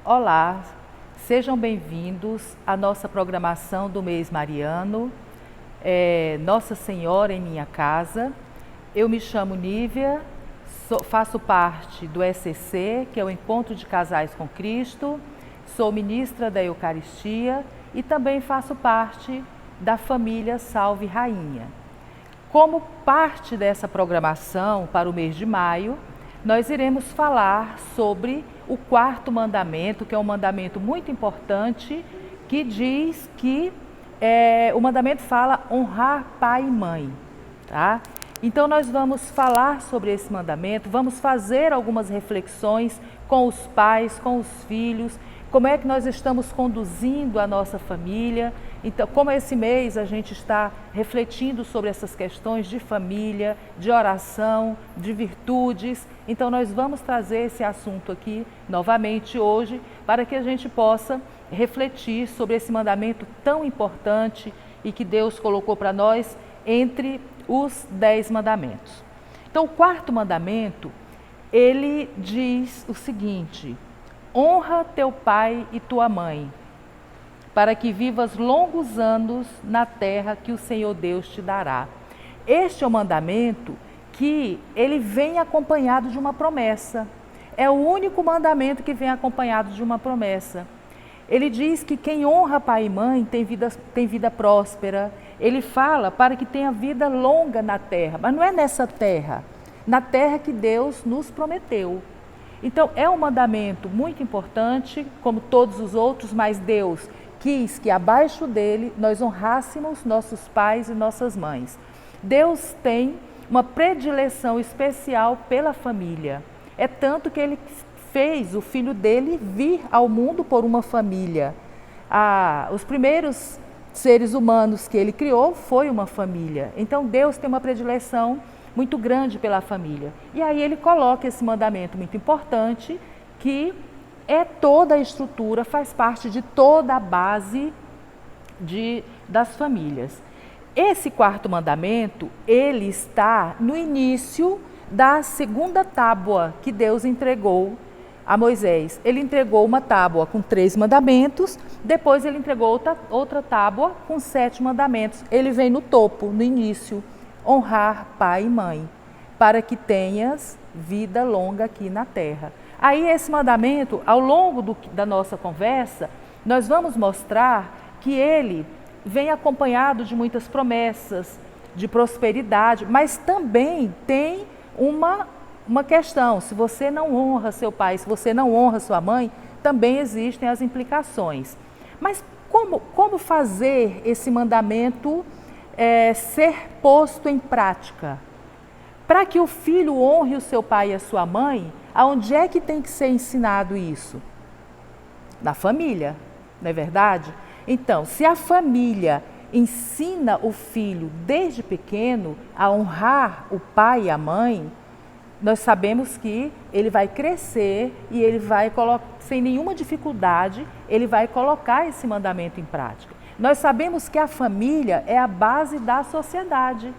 Olá, sejam bem-vindos à nossa programação do mês mariano, Nossa Senhora em Minha Casa. Eu me chamo Nívia, faço parte do ECC, que é o Encontro de Casais com Cristo, sou ministra da Eucaristia e também faço parte da família Salve Rainha. Como parte dessa programação para o mês de maio, nós iremos falar sobre o quarto mandamento, que é um mandamento muito importante, que diz que o mandamento fala honrar pai e mãe, tá? Então nós vamos falar sobre esse mandamento, vamos fazer algumas reflexões com os pais, com os filhos, como é que nós estamos conduzindo a nossa família. Então, como esse mês a gente está refletindo sobre essas questões de família, de oração, de virtudes, então nós vamos trazer esse assunto aqui novamente hoje para que a gente possa refletir sobre esse mandamento tão importante e que Deus colocou para nós entre os 10 mandamentos. Então, o quarto mandamento, ele diz o seguinte: honra teu pai e tua mãe, para que vivas longos anos na terra que o Senhor Deus te dará. Este é o mandamento que ele vem acompanhado de uma promessa. É o único mandamento que vem acompanhado de uma promessa. Ele diz que quem honra pai e mãe tem vida próspera. Ele fala para que tenha vida longa na terra, mas não é nessa terra, na terra que Deus nos prometeu. Então é um mandamento muito importante, como todos os outros, mas Deus quis que abaixo dele nós honrássemos nossos pais e nossas mães. Deus tem uma predileção especial pela família. É tanto que ele fez o filho dele vir ao mundo por uma família. Os primeiros seres humanos que ele criou foi uma família. Então Deus tem uma predileção muito grande pela família. E aí ele coloca esse mandamento muito importante, que é toda a estrutura, faz parte de toda a base das famílias. Esse quarto mandamento, ele está no início da segunda tábua que Deus entregou a Moisés. Ele entregou uma tábua com 3 mandamentos, depois ele entregou outra tábua com 7 mandamentos. Ele vem no topo, no início: honrar pai e mãe, para que tenhas vida longa aqui na terra. Aí esse mandamento, ao longo da nossa conversa, nós vamos mostrar que ele vem acompanhado de muitas promessas, de prosperidade, mas também tem uma questão: se você não honra seu pai, se você não honra sua mãe, também existem as implicações. Mas como fazer esse mandamento ser posto em prática? Para que o filho honre o seu pai e a sua mãe, aonde é que tem que ser ensinado isso? Na família, não é verdade? Então, se a família ensina o filho desde pequeno a honrar o pai e a mãe, nós sabemos que ele vai crescer e ele vai sem nenhuma dificuldade, ele vai colocar esse mandamento em prática. Nós sabemos que a família é a base da sociedade.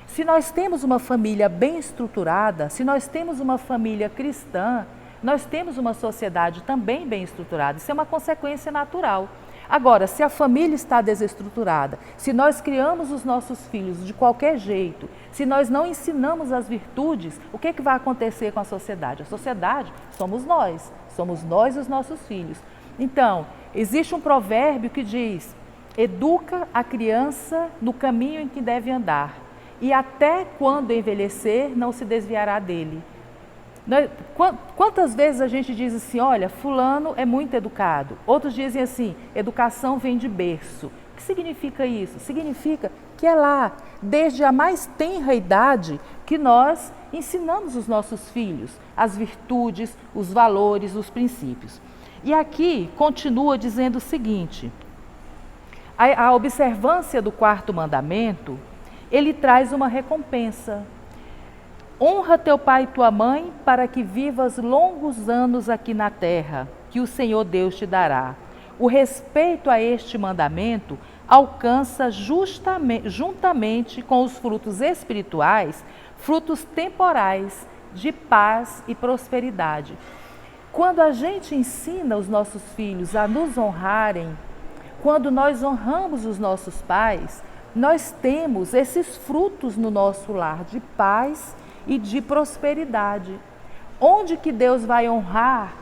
Se nós temos uma família bem estruturada, se nós temos uma família cristã, nós temos uma sociedade também bem estruturada. Isso é uma consequência natural. Agora, se a família está desestruturada, se nós criamos os nossos filhos de qualquer jeito, se nós não ensinamos as virtudes, o que vai acontecer com a sociedade? A sociedade somos nós e os nossos filhos. Então, existe um provérbio que diz: educa a criança no caminho em que deve andar, e até quando envelhecer não se desviará dele. Quantas vezes a gente diz assim: olha, fulano é muito educado. Outros dizem assim: educação vem de berço. O que significa isso? Significa que é lá, desde a mais tenra idade, que nós ensinamos os nossos filhos as virtudes, os valores, os princípios. E aqui continua dizendo o seguinte: a observância do quarto mandamento, ele traz uma recompensa. Honra teu pai e tua mãe, para que vivas longos anos aqui na terra, que o Senhor Deus te dará. O respeito a este mandamento alcança juntamente com os frutos espirituais, frutos temporais de paz e prosperidade. Quando a gente ensina os nossos filhos a nos honrarem, quando nós honramos os nossos pais, nós temos esses frutos no nosso lar de paz e de prosperidade. Onde que Deus vai honrar?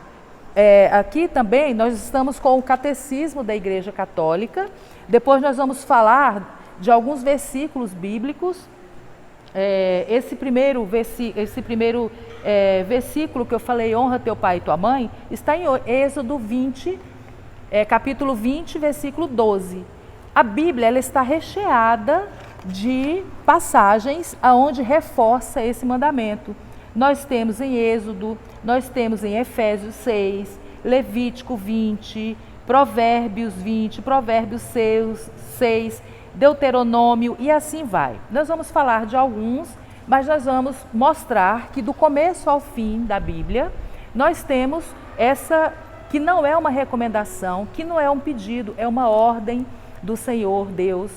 Aqui também nós estamos com o Catecismo da Igreja Católica. Depois nós vamos falar de alguns versículos bíblicos. Esse primeiro versículo que eu falei, honra teu pai e tua mãe, está em Êxodo 20, capítulo 20, versículo 12. A Bíblia ela está recheada de passagens aonde reforça esse mandamento. Nós temos em Êxodo, nós temos em Efésios 6, Levítico 20, Provérbios 20, Provérbios 6, Deuteronômio e assim vai. Nós vamos falar de alguns, mas nós vamos mostrar que do começo ao fim da Bíblia, nós temos essa que não é uma recomendação, que não é um pedido, é uma ordem do Senhor Deus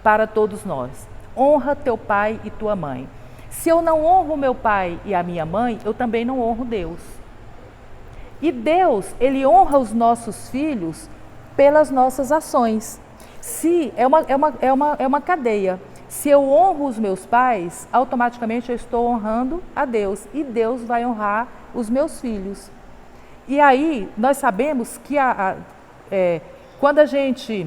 para todos nós. Honra teu pai e tua mãe. Se eu não honro meu pai e a minha mãe, eu também não honro Deus. E Deus, Ele honra os nossos filhos pelas nossas ações. Se é uma cadeia. Se eu honro os meus pais, automaticamente eu estou honrando a Deus. E Deus vai honrar os meus filhos. E aí, nós sabemos que quando a gente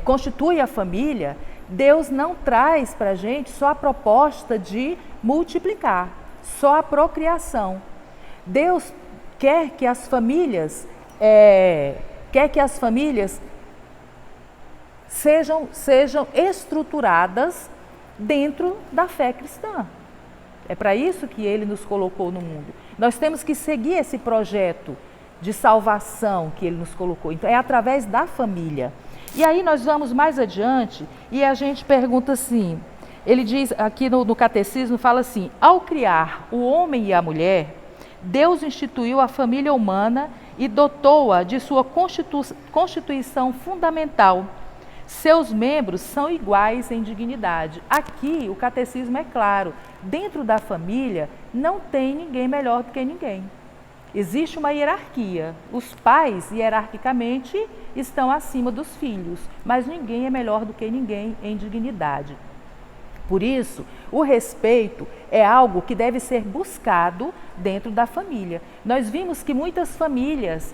constitui a família, Deus não traz para a gente só a proposta de multiplicar, só a procriação. Deus quer que as famílias sejam estruturadas dentro da fé cristã. É para isso que Ele nos colocou no mundo. Nós temos que seguir esse projeto de salvação que Ele nos colocou. Então, é através da família. E aí nós vamos mais adiante e a gente pergunta assim, ele diz aqui no Catecismo, fala assim, ao criar o homem e a mulher, Deus instituiu a família humana e dotou-a de sua constituição fundamental. Seus membros são iguais em dignidade. Aqui o Catecismo é claro, dentro da família não tem ninguém melhor do que ninguém. Existe uma hierarquia. Os pais, hierarquicamente, estão acima dos filhos, mas ninguém é melhor do que ninguém em dignidade. Por isso, o respeito é algo que deve ser buscado dentro da família. Nós vimos que muitas famílias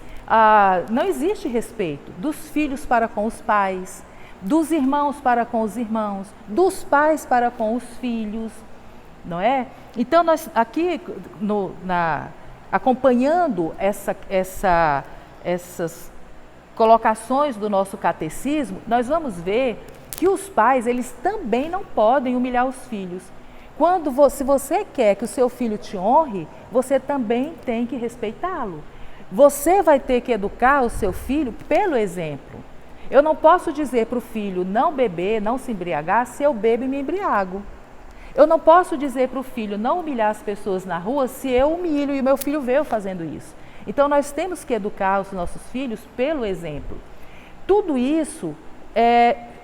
não existe respeito dos filhos para com os pais, dos irmãos para com os irmãos, dos pais para com os filhos, não é? Então, nós aqui acompanhando essas colocações do nosso catecismo, nós vamos ver que os pais, eles também não podem humilhar os filhos. Se você quer que o seu filho te honre, você também tem que respeitá-lo. Você vai ter que educar o seu filho pelo exemplo. Eu não posso dizer para o filho não beber, não se embriagar, se eu bebo e me embriago. Eu não posso dizer para o filho não humilhar as pessoas na rua se eu humilho e o meu filho vê eu fazendo isso. Então nós temos que educar os nossos filhos pelo exemplo. Tudo isso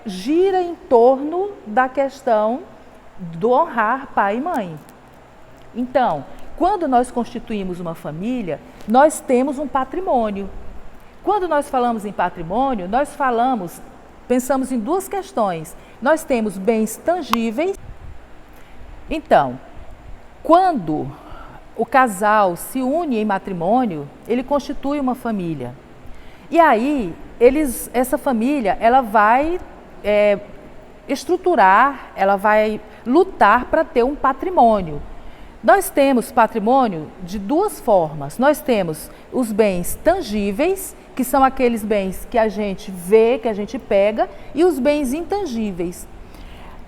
gira em torno da questão do honrar pai e mãe. Então, quando nós constituímos uma família, nós temos um patrimônio. Quando nós falamos em patrimônio, pensamos em duas questões. Nós temos bens tangíveis. Então, quando o casal se une em matrimônio, ele constitui uma família. E aí, essa família, ela vai estruturar, ela vai lutar para ter um patrimônio. Nós temos patrimônio de duas formas. Nós temos os bens tangíveis, que são aqueles bens que a gente vê, que a gente pega, e os bens intangíveis.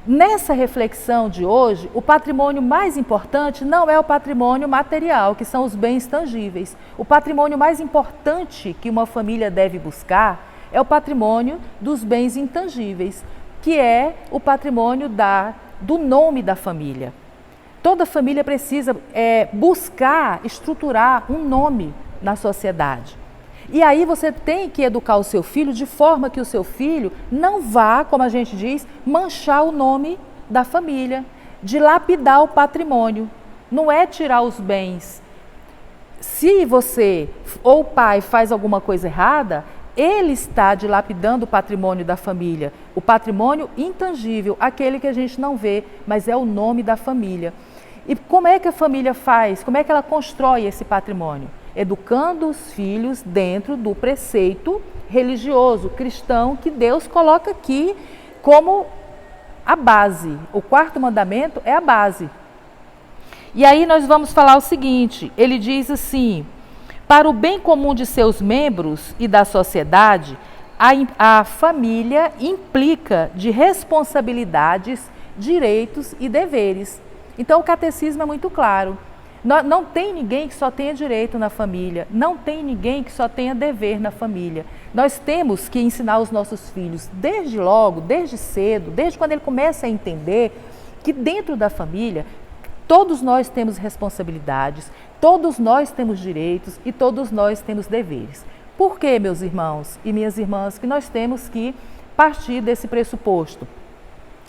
Nessa reflexão de hoje, o patrimônio mais importante não é o patrimônio material, que são os bens tangíveis. O patrimônio mais importante que uma família deve buscar é o patrimônio dos bens intangíveis, que é o patrimônio do nome da família. Toda família precisa buscar, estruturar um nome na sociedade. E aí você tem que educar o seu filho de forma que o seu filho não vá, como a gente diz, manchar o nome da família, dilapidar o patrimônio. Não é tirar os bens. se você ou o pai faz alguma coisa errada, ele está dilapidando o patrimônio da família, o patrimônio intangível, aquele que a gente não vê, mas é o nome da família. E como é que a família faz? Como é que ela constrói esse patrimônio? Educando os filhos dentro do preceito religioso, cristão, que Deus coloca aqui como a base. O quarto mandamento é a base. E aí nós vamos falar o seguinte, ele diz assim: para o bem comum de seus membros e da sociedade, a família implica de responsabilidades, direitos e deveres. Então o catecismo é muito claro. Não tem ninguém que só tenha direito na família, não tem ninguém que só tenha dever na família. Nós temos que ensinar os nossos filhos desde logo, desde cedo, desde quando ele começa a entender que dentro da família todos nós temos responsabilidades, todos nós temos direitos e todos nós temos deveres. Por que, meus irmãos e minhas irmãs, que nós temos que partir desse pressuposto?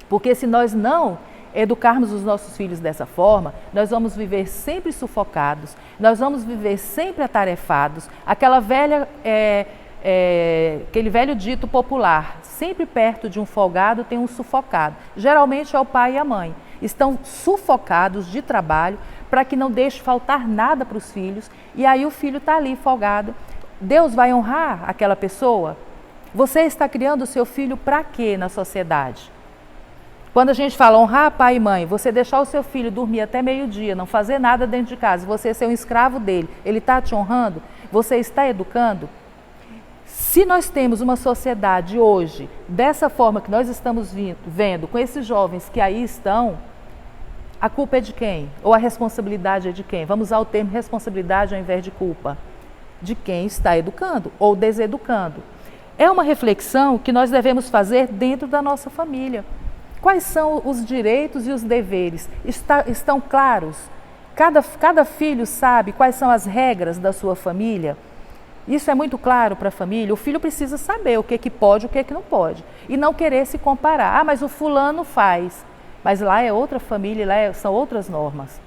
Porque se nós não educarmos os nossos filhos dessa forma, nós vamos viver sempre sufocados, nós vamos viver sempre atarefados, aquele velho dito popular, sempre perto de um folgado tem um sufocado. Geralmente é o pai e a mãe. Estão sufocados de trabalho para que não deixe faltar nada para os filhos, e aí o filho está ali folgado. Deus vai honrar aquela pessoa? Você está criando o seu filho para quê na sociedade? Quando a gente fala honrar pai e mãe, você deixar o seu filho dormir até meio-dia, não fazer nada dentro de casa, você ser um escravo dele, ele está te honrando? Você está educando? Se nós temos uma sociedade hoje, dessa forma que nós estamos vendo, com esses jovens que aí estão, a culpa é de quem? Ou a responsabilidade é de quem? Vamos usar o termo responsabilidade ao invés de culpa. De quem está educando ou deseducando. É uma reflexão que nós devemos fazer dentro da nossa família. Quais são os direitos e os deveres? Estão claros? Cada filho sabe quais são as regras da sua família? Isso é muito claro para a família. O filho precisa saber o que pode e o que não pode. E não querer se comparar. Ah, mas o fulano faz. Mas lá é outra família, lá são outras normas.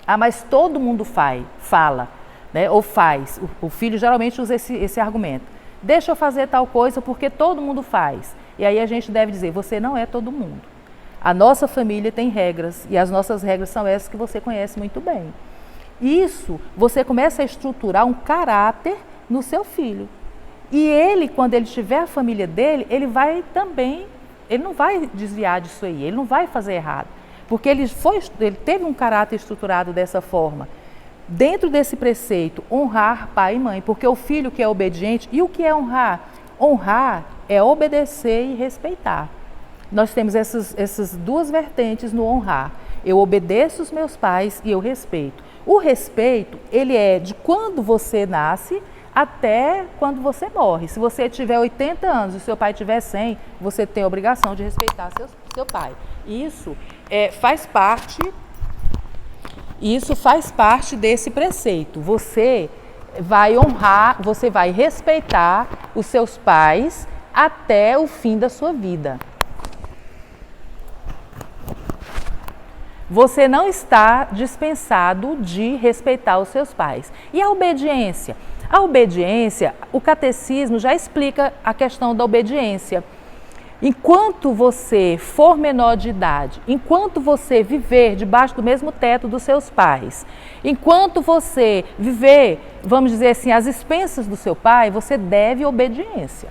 Ah, mas todo mundo fala, né? Ou faz. O filho geralmente usa esse argumento. Deixa eu fazer tal coisa porque todo mundo faz. E aí a gente deve dizer, você não é todo mundo. A nossa família tem regras e as nossas regras são essas que você conhece muito bem. Isso, você começa a estruturar um caráter no seu filho. E ele, quando ele tiver a família dele, ele não vai desviar disso aí, ele não vai fazer errado. Porque ele teve um caráter estruturado dessa forma. Dentro desse preceito, honrar pai e mãe, porque o filho que é obediente, e o que é honrar? Honrar é obedecer e respeitar. Nós temos essas duas vertentes no honrar. Eu obedeço os meus pais e eu respeito. O respeito, ele é de quando você nasce até quando você morre. Se você tiver 80 anos e seu pai tiver 100, você tem a obrigação de respeitar seu pai. Isso faz parte desse preceito. Você vai honrar, você vai respeitar os seus pais até o fim da sua vida. Você não está dispensado de respeitar os seus pais. E a obediência? A obediência, o catecismo já explica a questão da obediência. Enquanto você for menor de idade, enquanto você viver debaixo do mesmo teto dos seus pais, enquanto você viver, vamos dizer assim, às expensas do seu pai, você deve obediência.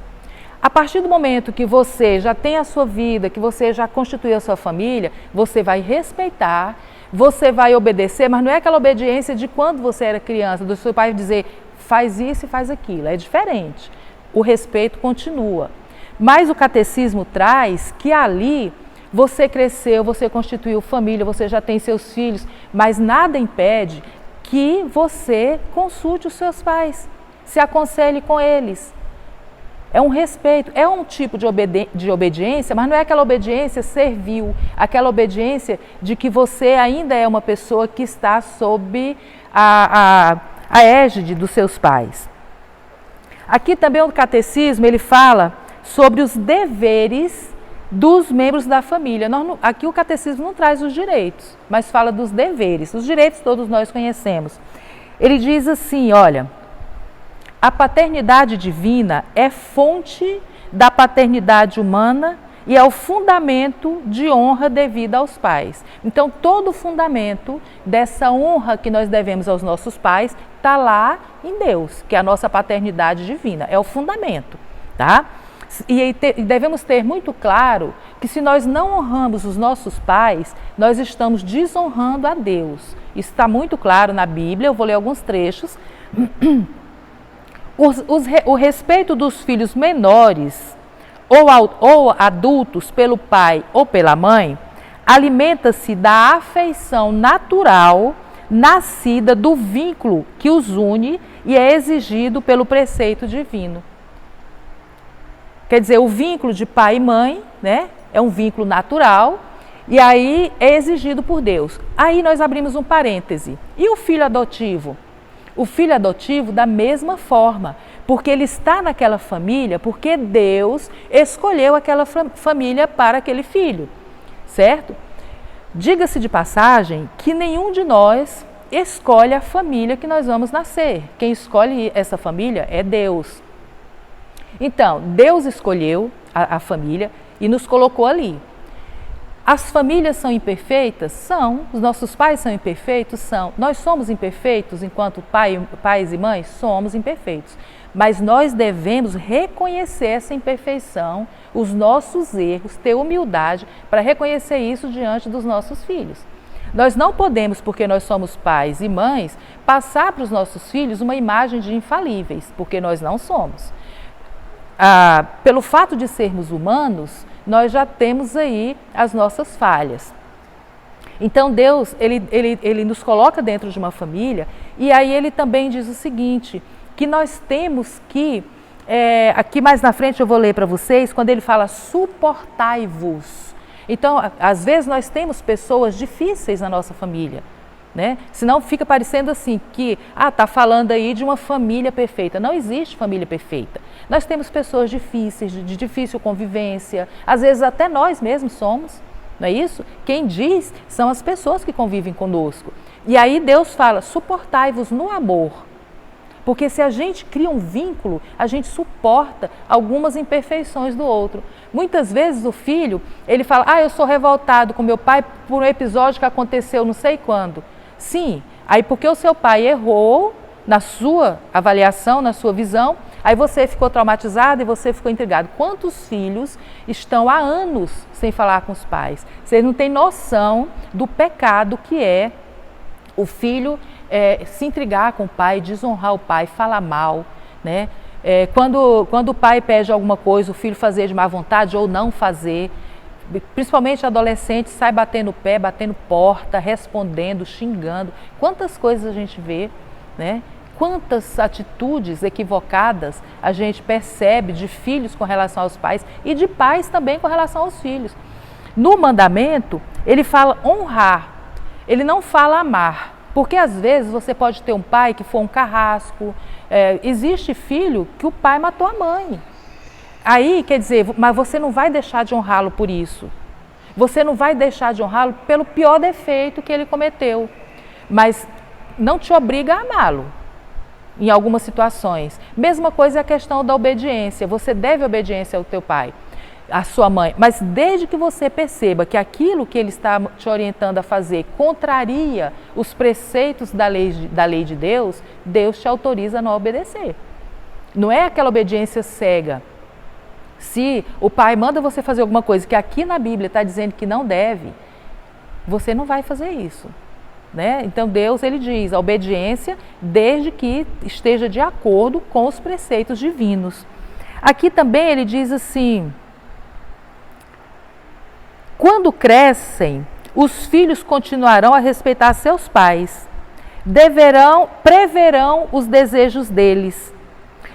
A partir do momento que você já tem a sua vida, que você já constituiu a sua família, você vai respeitar, você vai obedecer, mas não é aquela obediência de quando você era criança, do seu pai dizer faz isso e faz aquilo, é diferente. O respeito continua. Mas o catecismo traz que ali você cresceu, você constituiu família, você já tem seus filhos, mas nada impede que você consulte os seus pais, se aconselhe com eles. É um respeito, é um tipo de obediência, mas não é aquela obediência servil, aquela obediência de que você ainda é uma pessoa que está sob a égide dos seus pais. Aqui também o catecismo, ele fala sobre os deveres dos membros da família. Aqui o catecismo não traz os direitos, mas fala dos deveres. Os direitos todos nós conhecemos. Ele diz assim, olha, a paternidade divina é fonte da paternidade humana e é o fundamento de honra devida aos pais. Então, todo o fundamento dessa honra que nós devemos aos nossos pais está lá em Deus, que é a nossa paternidade divina, é o fundamento, tá? E devemos ter muito claro que se nós não honramos os nossos pais, nós estamos desonrando a Deus. Isso está muito claro na Bíblia, eu vou ler alguns trechos. O respeito dos filhos menores ou adultos pelo pai ou pela mãe alimenta-se da afeição natural nascida do vínculo que os une e é exigido pelo preceito divino. Quer dizer, o vínculo de pai e mãe, né, é um vínculo natural e aí é exigido por Deus. Aí nós abrimos um parêntese. E o filho adotivo? O filho adotivo da mesma forma, porque ele está naquela família, porque Deus escolheu aquela família para aquele filho, certo? Diga-se de passagem que nenhum de nós escolhe a família que nós vamos nascer. Quem escolhe essa família é Deus. Então, Deus escolheu a família e nos colocou ali. As famílias são imperfeitas? São. Os nossos pais são imperfeitos? São. Nós somos imperfeitos enquanto pais e mães? Somos imperfeitos. Mas nós devemos reconhecer essa imperfeição, os nossos erros, ter humildade para reconhecer isso diante dos nossos filhos. Nós não podemos, porque nós somos pais e mães, passar para os nossos filhos uma imagem de infalíveis, porque nós não somos. Pelo fato de sermos humanos, nós já temos aí as nossas falhas. Então Deus, ele nos coloca dentro de uma família e aí ele também diz o seguinte, que nós temos que, aqui mais na frente eu vou ler para vocês, quando ele fala suportai-vos. Então, às vezes nós temos pessoas difíceis na nossa família, né? Senão fica parecendo assim que, está falando aí de uma família perfeita. Não existe família perfeita. Nós temos pessoas difíceis, de difícil convivência, às vezes até nós mesmos somos, não é isso? Quem diz são as pessoas que convivem conosco. E aí Deus fala, suportai-vos no amor. Porque se a gente cria um vínculo, a gente suporta algumas imperfeições do outro. Muitas vezes o filho, ele fala, eu sou revoltado com meu pai por um episódio que aconteceu não sei quando. Sim, aí porque o seu pai errou na sua avaliação, na sua visão, aí você ficou traumatizado e você ficou intrigado. Quantos filhos estão há anos sem falar com os pais? Vocês não têm noção do pecado que é o filho se intrigar com o pai, desonrar o pai, falar mal, né? Quando o pai pede alguma coisa, o filho fazer de má vontade ou não fazer, principalmente adolescente, sai batendo pé, batendo porta, respondendo, xingando. Quantas coisas a gente vê, né? Quantas atitudes equivocadas a gente percebe de filhos com relação aos pais e de pais também com relação aos filhos. No mandamento, ele fala honrar, ele não fala amar. Porque às vezes você pode ter um pai que for um carrasco, existe filho que o pai matou a mãe. Aí, quer dizer, mas você não vai deixar de honrá-lo por isso. Você não vai deixar de honrá-lo pelo pior defeito que ele cometeu. Mas não te obriga a amá-lo em algumas situações. Mesma coisa é a questão da obediência. Você deve obediência ao teu pai, à sua mãe. Mas desde que você perceba que aquilo que ele está te orientando a fazer contraria os preceitos da lei de Deus, Deus te autoriza a não obedecer. Não é aquela obediência cega. Se o pai manda você fazer alguma coisa que aqui na Bíblia está dizendo que não deve, você não vai fazer isso, né? Então Deus, ele diz, a obediência desde que esteja de acordo com os preceitos divinos. Aqui também ele diz assim, quando crescem, os filhos continuarão a respeitar seus pais, preverão os desejos deles,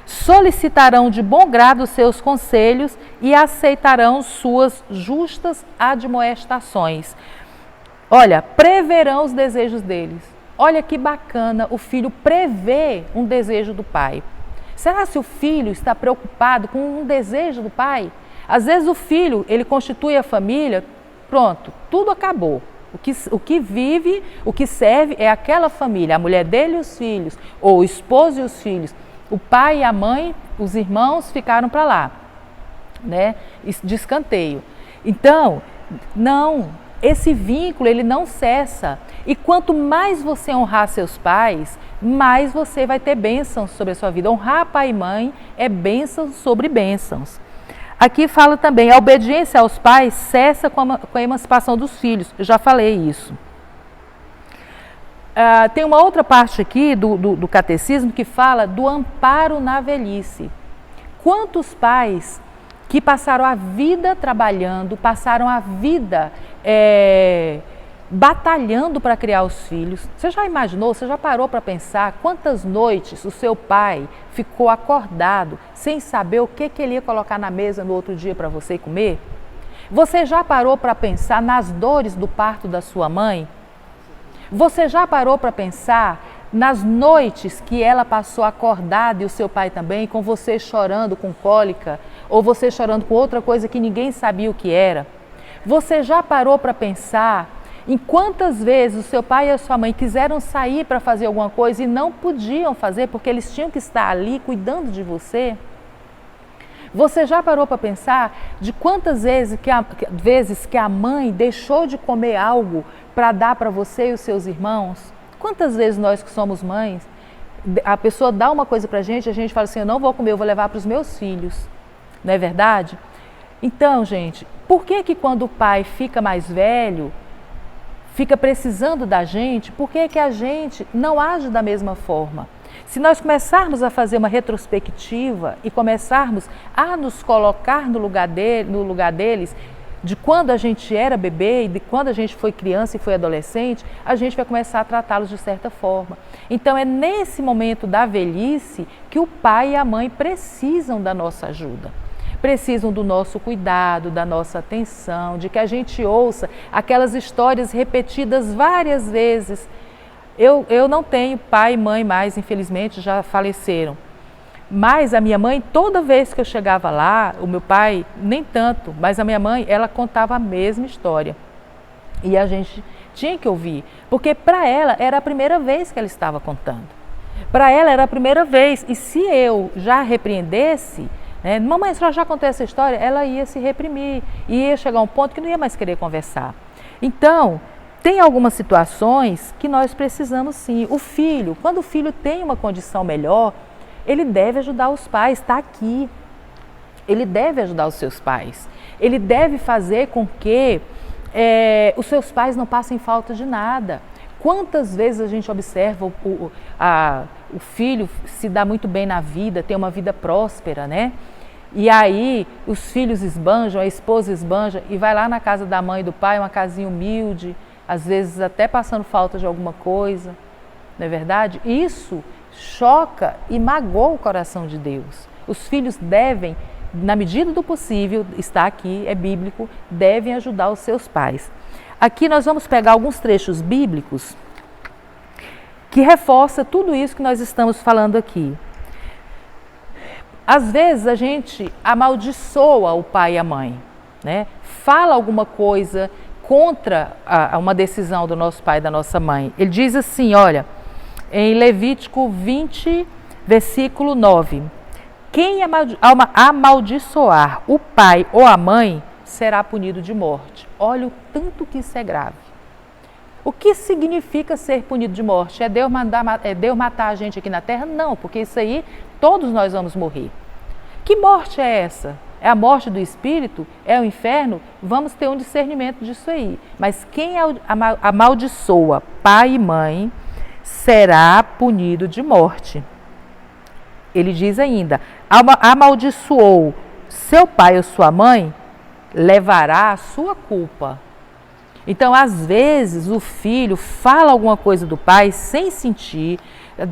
solicitarão de bom grado seus conselhos e aceitarão suas justas admoestações. Olha, preverão os desejos deles. Olha que bacana, o filho prevê um desejo do pai. Será que o filho está preocupado com um desejo do pai? Às vezes o filho, ele constitui a família, pronto, tudo acabou. O que vive, o que serve é aquela família, a mulher dele e os filhos, ou o esposo e os filhos. O pai e a mãe, os irmãos ficaram para lá, né? De escanteio. Então, não, esse vínculo ele não cessa. E quanto mais você honrar seus pais, mais você vai ter bênçãos sobre a sua vida. Honrar pai e mãe é bênçãos sobre bênçãos. Aqui fala também, a obediência aos pais cessa com a emancipação dos filhos. Eu já falei isso. Tem uma outra parte aqui do catecismo que fala do amparo na velhice. Quantos pais que passaram a vida trabalhando, passaram a vida batalhando para criar os filhos. Você já imaginou, você já parou para pensar quantas noites o seu pai ficou acordado sem saber o que ele ia colocar na mesa no outro dia para você comer? Você já parou para pensar nas dores do parto da sua mãe? Você já parou para pensar nas noites que ela passou acordada e o seu pai também, com você chorando com cólica ou você chorando com outra coisa que ninguém sabia o que era? Você já parou para pensar em quantas vezes o seu pai e a sua mãe quiseram sair para fazer alguma coisa e não podiam fazer porque eles tinham que estar ali cuidando de você? Você já parou para pensar de quantas vezes que a mãe deixou de comer algo para dar para você e os seus irmãos? Quantas vezes nós que somos mães, a pessoa dá uma coisa para a gente fala assim, eu não vou comer, eu vou levar para os meus filhos. Não é verdade? Então, gente, por que quando o pai fica mais velho, fica precisando da gente, por que a gente não age da mesma forma? Se nós começarmos a fazer uma retrospectiva e começarmos a nos colocar no lugar deles, de quando a gente era bebê e de quando a gente foi criança e foi adolescente, a gente vai começar a tratá-los de certa forma. Então é nesse momento da velhice que o pai e a mãe precisam da nossa ajuda. Precisam do nosso cuidado, da nossa atenção, de que a gente ouça aquelas histórias repetidas várias vezes. Eu não tenho pai e mãe mais, infelizmente, já faleceram. Mas a minha mãe, toda vez que eu chegava lá, o meu pai, nem tanto, mas a minha mãe, ela contava a mesma história. E a gente tinha que ouvir, porque para ela era a primeira vez que ela estava contando. Para ela era a primeira vez, e se eu já repreendesse, mamãe, a senhora já contou essa história? Ela ia se reprimir, ia chegar a um ponto que não ia mais querer conversar. Então, tem algumas situações que nós precisamos sim. O filho, quando o filho tem uma condição melhor, ele deve ajudar os pais, está aqui. Ele deve ajudar os seus pais. Ele deve fazer com que os seus pais não passem falta de nada. Quantas vezes a gente observa o filho se dá muito bem na vida, tem uma vida próspera, né? E aí os filhos esbanjam, a esposa esbanja e vai lá na casa da mãe e do pai, uma casinha humilde, às vezes até passando falta de alguma coisa, não é verdade? Isso choca e magoa o coração de Deus. Os filhos devem, na medida do possível, está aqui, é bíblico, devem ajudar os seus pais. Aqui nós vamos pegar alguns trechos bíblicos que reforçam tudo isso que nós estamos falando aqui. Às vezes a gente amaldiçoa o pai e a mãe, né? Fala alguma coisa contra uma decisão do nosso pai e da nossa mãe. Ele diz assim, olha, em Levítico 20, versículo 9, quem amaldiçoar o pai ou a mãe será punido de morte. Olha o tanto que isso é grave. O que significa ser punido de morte? É Deus matar a gente aqui na terra? Não, porque isso aí todos nós vamos morrer. Que morte é essa? É a morte do espírito? É o inferno? Vamos ter um discernimento disso aí. Mas quem amaldiçoa pai e mãe será punido de morte. Ele diz ainda, amaldiçoou seu pai ou sua mãe, levará a sua culpa. Então, às vezes, o filho fala alguma coisa do pai sem sentir,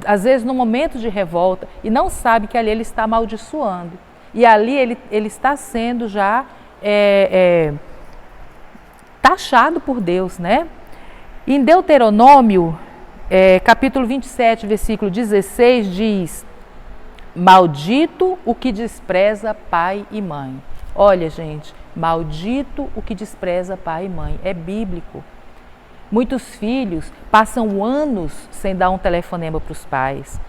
às vezes no momento de revolta, e não sabe que ali ele está amaldiçoando. E ali ele está sendo já taxado por Deus, né? Em Deuteronômio, capítulo 27, versículo 16, diz, maldito o que despreza pai e mãe. Olha, gente, maldito o que despreza pai e mãe. É bíblico. Muitos filhos passam anos sem dar um telefonema para os pais.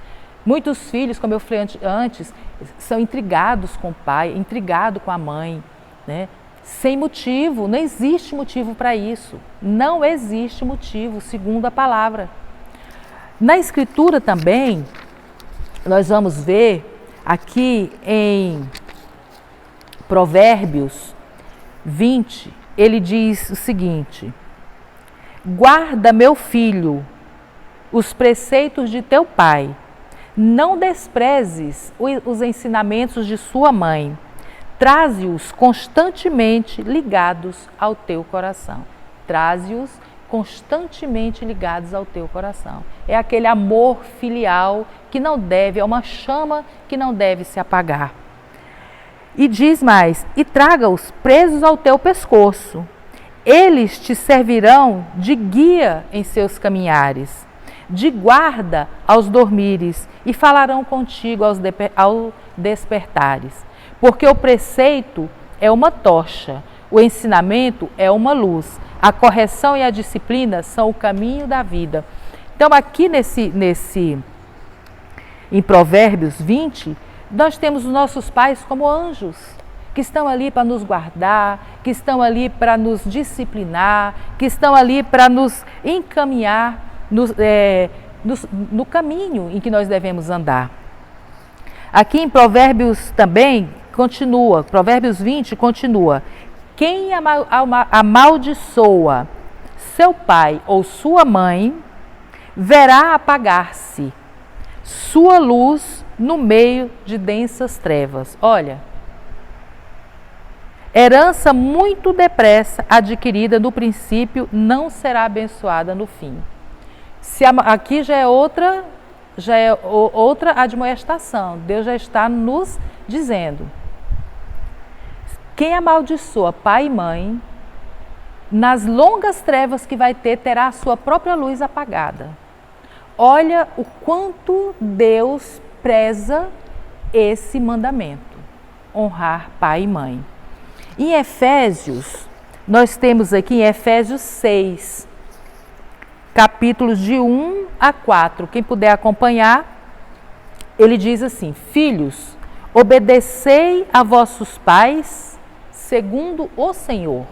Muitos filhos, como eu falei antes, são intrigados com o pai, intrigados com a mãe, né? Sem motivo, não existe motivo para isso. Não existe motivo, segundo a palavra. Na Escritura também, nós vamos ver aqui em Provérbios 20, ele diz o seguinte: guarda, meu filho, os preceitos de teu pai, não desprezes os ensinamentos de sua mãe, traze-os constantemente ligados ao teu coração. Traze-os constantemente ligados ao teu coração. É aquele amor filial que não deve, é uma chama que não deve se apagar. E diz mais: e traga-os presos ao teu pescoço. Eles te servirão de guia em seus caminhares, de guarda aos dormires, e falarão contigo ao despertares. Porque o preceito é uma tocha, o ensinamento é uma luz, a correção e a disciplina são o caminho da vida. Então aqui em Provérbios 20, nós temos os nossos pais como anjos, que estão ali para nos guardar, que estão ali para nos disciplinar, que estão ali para nos encaminhar no caminho em que nós devemos andar. Aqui em Provérbios também continua, Provérbios 20 continua: quem amaldiçoa seu pai ou sua mãe, verá apagar-se sua luz no meio de densas trevas. Olha, herança muito depressa adquirida no princípio não será abençoada no fim. Aqui já é outra admoestação. Deus já está nos dizendo: quem amaldiçoa pai e mãe, nas longas trevas que vai ter, terá a sua própria luz apagada. Olha o quanto Deus preza esse mandamento, honrar pai e mãe. Em Efésios, nós temos aqui em Efésios 6, capítulos de 1 a 4. Quem puder acompanhar, ele diz assim: filhos, obedecei a vossos pais segundo o Senhor.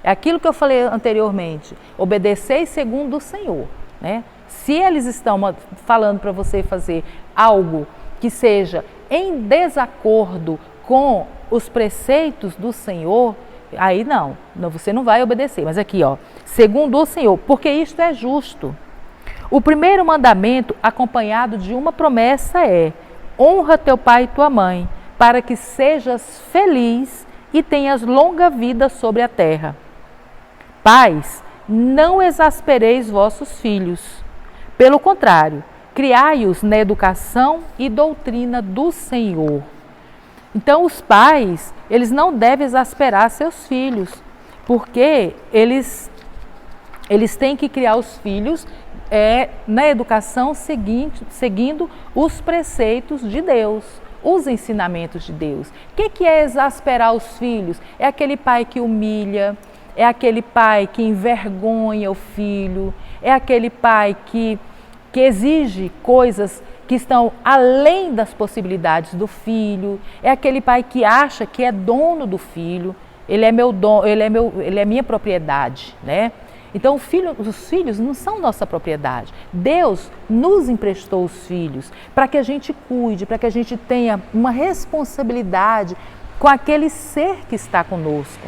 É aquilo que eu falei anteriormente, obedecei segundo o Senhor, né? Se eles estão falando para você fazer algo que seja em desacordo com os preceitos do Senhor, aí não, você não vai obedecer. Mas aqui, ó, segundo o Senhor, porque isto é justo. O primeiro mandamento, acompanhado de uma promessa, é: honra teu pai e tua mãe, para que sejas feliz e tenhas longa vida sobre a terra. Pais, não exaspereis vossos filhos. Pelo contrário, criai-os na educação e doutrina do Senhor. Então, os pais, eles não devem exasperar seus filhos, porque eles têm que criar os filhos na educação seguindo os preceitos de Deus, os ensinamentos de Deus. O que é exasperar os filhos? É aquele pai que humilha, é aquele pai que envergonha o filho, é aquele pai que exige coisas que estão além das possibilidades do filho, é aquele pai que acha que é dono do filho, ele é meu dono, ele é minha propriedade, né? Então os filhos não são nossa propriedade. Deus nos emprestou os filhos para que a gente cuide, para que a gente tenha uma responsabilidade com aquele ser que está conosco.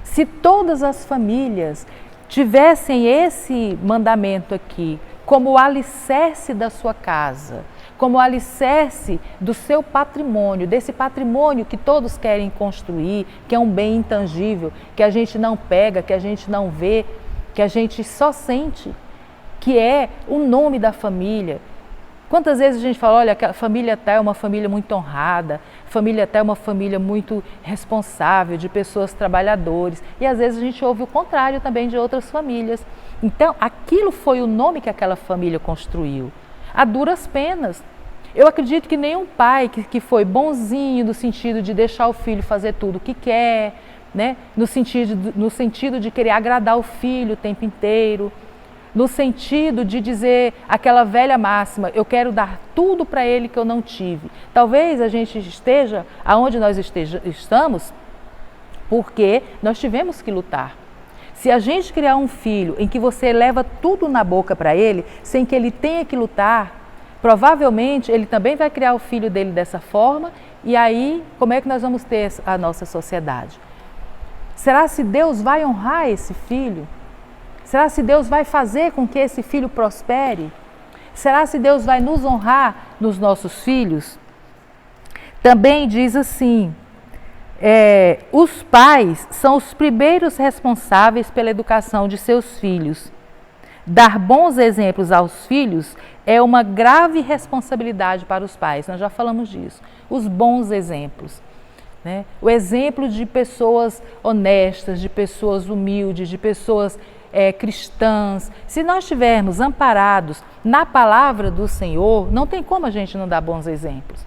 Se todas as famílias tivessem esse mandamento aqui como o alicerce da sua casa, como o alicerce do seu patrimônio, desse patrimônio que todos querem construir, que é um bem intangível, que a gente não pega, que a gente não vê, que a gente só sente, que é o nome da família. Quantas vezes a gente fala: olha, a família tal é uma família muito honrada, a família tal é uma família muito responsável, de pessoas trabalhadores, e às vezes a gente ouve o contrário também de outras famílias. Então, aquilo foi o nome que aquela família construiu, a duras penas. Eu acredito que nenhum pai que foi bonzinho no sentido de deixar o filho fazer tudo o que quer, né? No sentido de querer agradar o filho o tempo inteiro, no sentido de dizer aquela velha máxima, eu quero dar tudo para ele que eu não tive. Talvez a gente esteja aonde nós estamos porque nós tivemos que lutar. Se a gente criar um filho em que você leva tudo na boca para ele, sem que ele tenha que lutar, provavelmente ele também vai criar o filho dele dessa forma, e aí como é que nós vamos ter a nossa sociedade? Será se Deus vai honrar esse filho? Será se Deus vai fazer com que esse filho prospere? Será se Deus vai nos honrar nos nossos filhos? Também diz assim, os pais são os primeiros responsáveis pela educação de seus filhos. Dar bons exemplos aos filhos é uma grave responsabilidade para os pais, nós já falamos disso. Os bons exemplos, né? O exemplo de pessoas honestas, de pessoas humildes, de pessoas cristãs. Se nós estivermos amparados na palavra do Senhor, não tem como a gente não dar bons exemplos.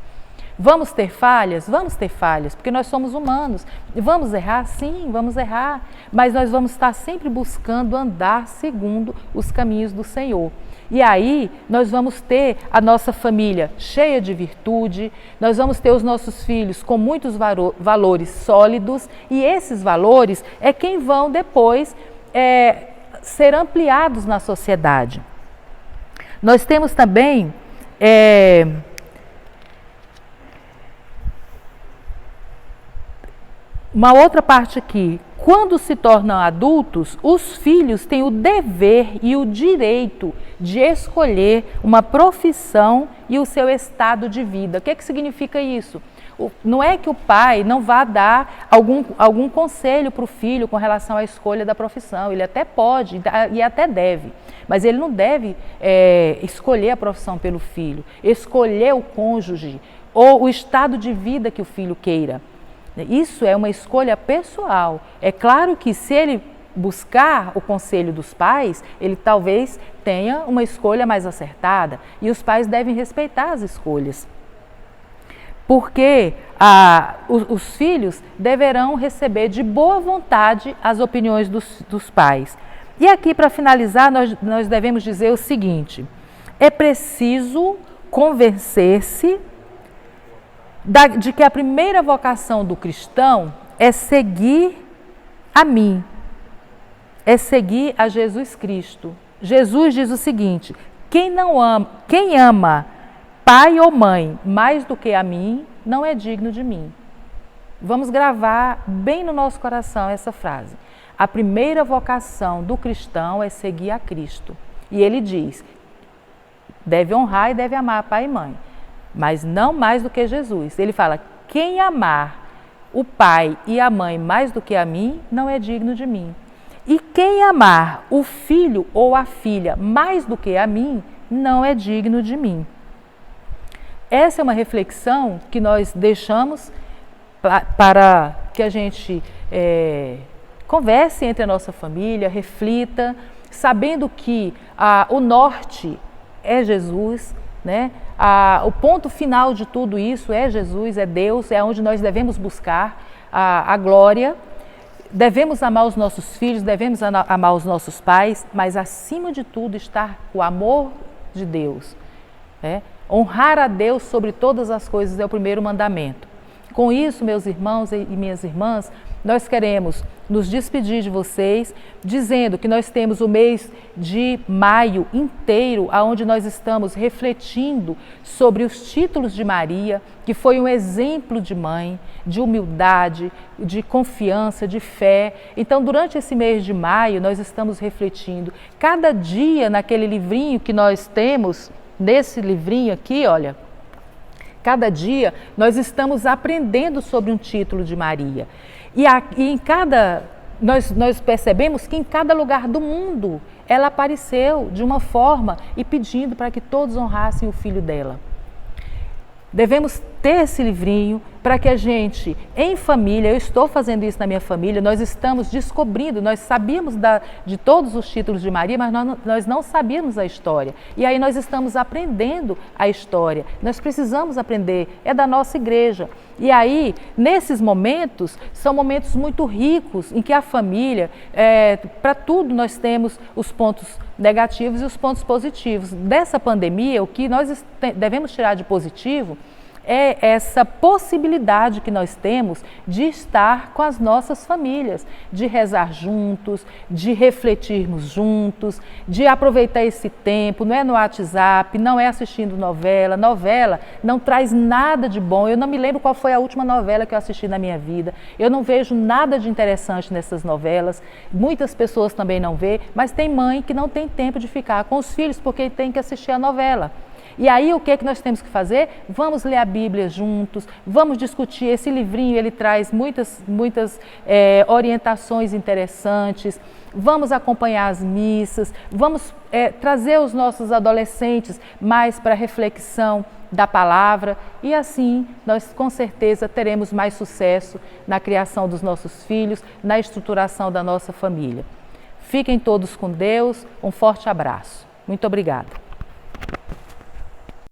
Vamos ter falhas? Vamos ter falhas, porque nós somos humanos. Vamos errar? Sim, vamos errar. Mas nós vamos estar sempre buscando andar segundo os caminhos do Senhor. E aí nós vamos ter a nossa família cheia de virtude, nós vamos ter os nossos filhos com muitos valores sólidos, e esses valores é quem vão depois ser ampliados na sociedade. Nós temos também uma outra parte aqui. Quando se tornam adultos, os filhos têm o dever e o direito de escolher uma profissão e o seu estado de vida. O que significa isso? Não é que o pai não vá dar algum conselho para o filho com relação à escolha da profissão. Ele até pode e até deve, mas ele não deve escolher a profissão pelo filho, escolher o cônjuge ou o estado de vida que o filho queira. Isso é uma escolha pessoal. É claro que se ele buscar o conselho dos pais, ele talvez tenha uma escolha mais acertada, e os pais devem respeitar as escolhas. Porque os filhos deverão receber de boa vontade as opiniões dos pais. E aqui, para finalizar, nós devemos dizer o seguinte: é preciso convencer-se de que a primeira vocação do cristão é seguir a mim, é seguir a Jesus Cristo. Jesus diz o seguinte: quem ama pai ou mãe mais do que a mim, não é digno de mim. Vamos gravar bem no nosso coração essa frase. A primeira vocação do cristão é seguir a Cristo. E ele diz, deve honrar e deve amar pai e mãe, mas não mais do que Jesus. Ele fala, quem amar o pai e a mãe mais do que a mim, não é digno de mim. E quem amar o filho ou a filha mais do que a mim, não é digno de mim. Essa é uma reflexão que nós deixamos para que a gente converse entre a nossa família, reflita, sabendo que o norte é Jesus, né? O ponto final de tudo isso é Jesus, é Deus, é onde nós devemos buscar a glória. Devemos amar os nossos filhos, devemos amar os nossos pais, mas acima de tudo está o amor de Deus. Honrar a Deus sobre todas as coisas é o primeiro mandamento. Com isso, meus irmãos e minhas irmãs, nós queremos nos despedir de vocês, dizendo que nós temos o mês de maio inteiro, onde nós estamos refletindo sobre os títulos de Maria, que foi um exemplo de mãe, de humildade, de confiança, de fé. Então, durante esse mês de maio, nós estamos refletindo. Cada dia, naquele livrinho que nós temos, nesse livrinho aqui, olha, cada dia nós estamos aprendendo sobre um título de Maria. Nós percebemos que em cada lugar do mundo ela apareceu de uma forma e pedindo para que todos honrassem o filho dela. Devemos ter esse livrinho, para que a gente, em família, eu estou fazendo isso na minha família, nós estamos descobrindo, nós sabíamos de todos os títulos de Maria, mas nós não sabíamos a história. E aí nós estamos aprendendo a história, nós precisamos aprender, é da nossa igreja. E aí, nesses momentos, são momentos muito ricos, em que a família, para tudo nós temos os pontos negativos e os pontos positivos. Dessa pandemia, o que nós devemos tirar de positivo é essa possibilidade que nós temos de estar com as nossas famílias, de rezar juntos, de refletirmos juntos, de aproveitar esse tempo, não é no WhatsApp, não é assistindo novela. Novela não traz nada de bom. Eu não me lembro qual foi a última novela que eu assisti na minha vida. Eu não vejo nada de interessante nessas novelas. Muitas pessoas também não vê, mas tem mãe que não tem tempo de ficar com os filhos porque tem que assistir a novela. E aí o que é que nós temos que fazer? Vamos ler a Bíblia juntos, vamos discutir. Esse livrinho, ele traz muitas orientações interessantes. Vamos acompanhar as missas, vamos trazer os nossos adolescentes mais para a reflexão da palavra e assim nós com certeza teremos mais sucesso na criação dos nossos filhos, na estruturação da nossa família. Fiquem todos com Deus, um forte abraço. Muito obrigada.